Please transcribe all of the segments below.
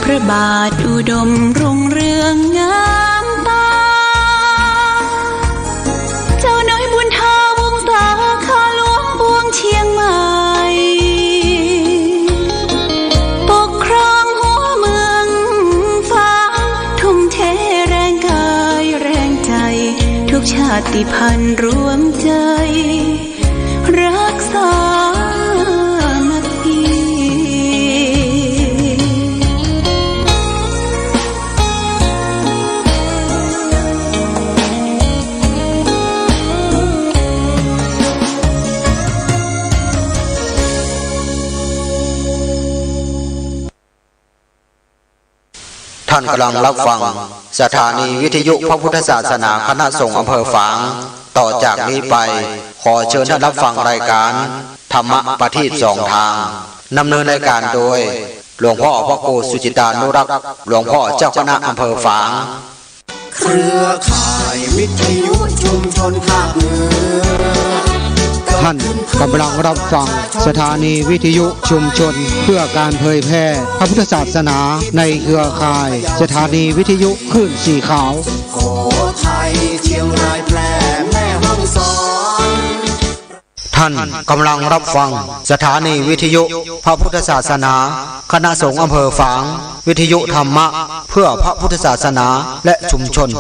พระบาทอุดมรุ่งเรืองงามตาเจ้าน้อยบุญทาวงศาข้าหลวงปวงเชียงใหม่ปกครองหัวเมืองฟ้าทุ่มเทแรงกายแรงใจทุกชาติพันธุ์รวมใจรักษาท่านกำลังรับฟังสถานีวิทยุพระพุทธศาสนาคณะสงฆ์อำเภอฝางต่อจากนี้ไปขอเชิญท่านรับฟังรายการธรรมประทีปสองทางดำเนินรายการโดยหลวงพ่อพระครูสุจิตานุรักษ์หลวงพ่อเจ้าคณะอำเภอฝางเครือข่ายวิทยุชุมชนภาคเหนือท่านกำลังรับฟังสถานีวิทยุชุมชนเพื่อการเผยแพร่พระพุทธศาสนาในเครือข่ายสถานีวิทยุคลื่นสีขาวโขทัยเชียงรายแพร่แม่ฮ่องสอนท่านกำลังรับฟังสถานีวิทยุพระพุทธศาสนาคณะสงฆ์อำเภอฝางวิทยุธรรมะเพื่อพระพุทธศาสนาและชุมชน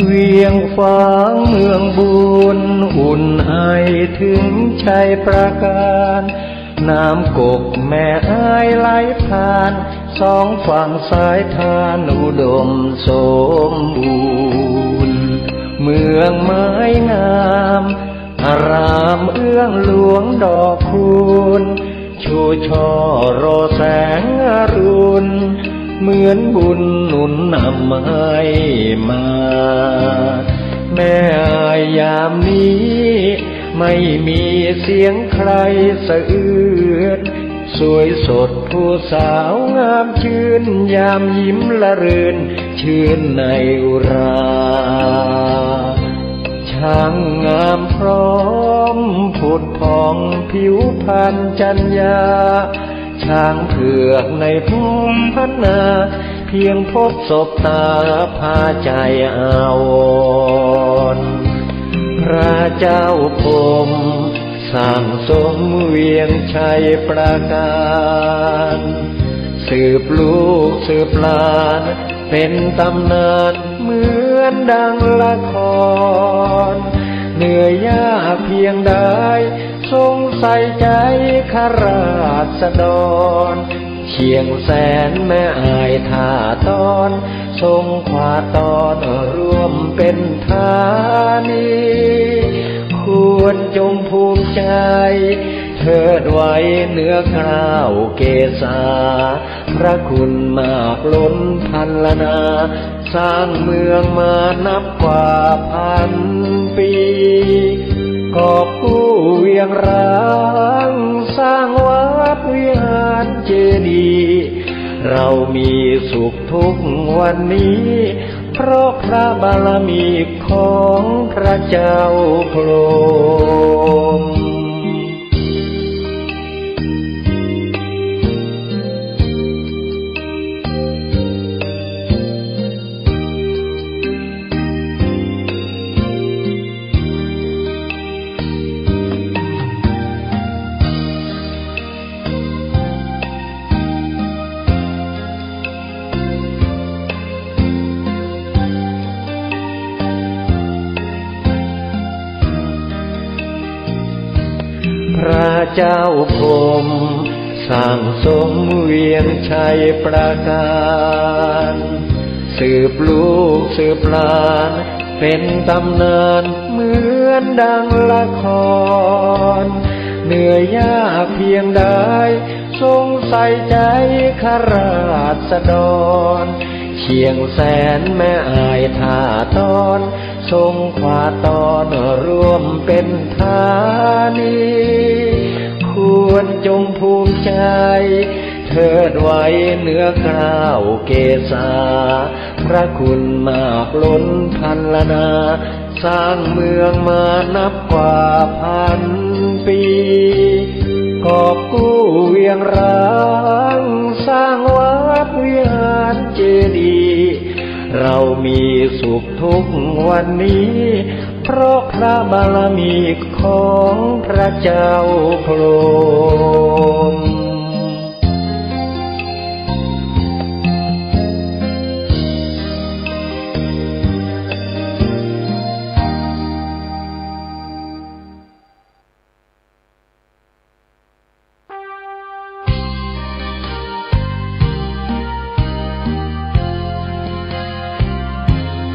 เวียงฟ้างเมืองบุญอุ่นไอถึงชัยประการน้ำกกแม่อายไหลผ่านสองฝั่งสายทานอุดมสมบูรณ์เมืองไม้งามอารามเอื้องหลวงดอกคูณชูช่อรอแสงอรุณเหมือนบุญหนุนนำให้มาแม่อายยามนี้ไม่มีเสียงใครสะอื้นสวยสดผู้สาวงามชื่นยามยิ้มละรื่นชื่นในอุราช่างงามพร้อมผุดผ่องผิวพรรณจัญญาช้างเผือกในพุ่มพันนาเพียงพบศพตาพาใจอาวรณ์พระเจ้าพรหมสร้างสมเวียงชัยประการสืบลูกสืบหลานเป็นตำนานเหมือนดังละครเหนื่อยยากเพียงใดทรงใส่ใจข้าราษฎรเชียงแสนแม่อายท่าตอนทรงขวาตอนร่วมเป็นธานีควรจงภูมิใจเทิดไว้เหนือกล้าวเกษาพระคุณมากล้นพันละนาสร้างเมืองมานับกว่าพันปีกอบกู้เวียงร้างสร้างวัดวิหารเจดีย์เรามีสุขทุกวันนี้เพราะพระบารมีของพระเจ้าพรหมพระเจ้าพรหมสร้างสมเวียงชัยประการสืบลูกสืบหลานเป็นตำนานเหมือนดังละครเหนื่อยยากเพียงใดทรงใส่ใจข้าราษฎรเชียงแสนแม่อายท่าตอนทรงขวาตอนร่วมเป็นธานีควรจงภูมิใจเทิดไว้เหนือกล้าวเกษาพระคุณมากล้นพันละนาสร้างเมืองมานับกว่าพันปีกอบกู้เวียงร้างสร้างวัดวิหารเจดีย์เรามีสุขทุกวันนี้เพราะพระบารมีของพระเจ้าพรหม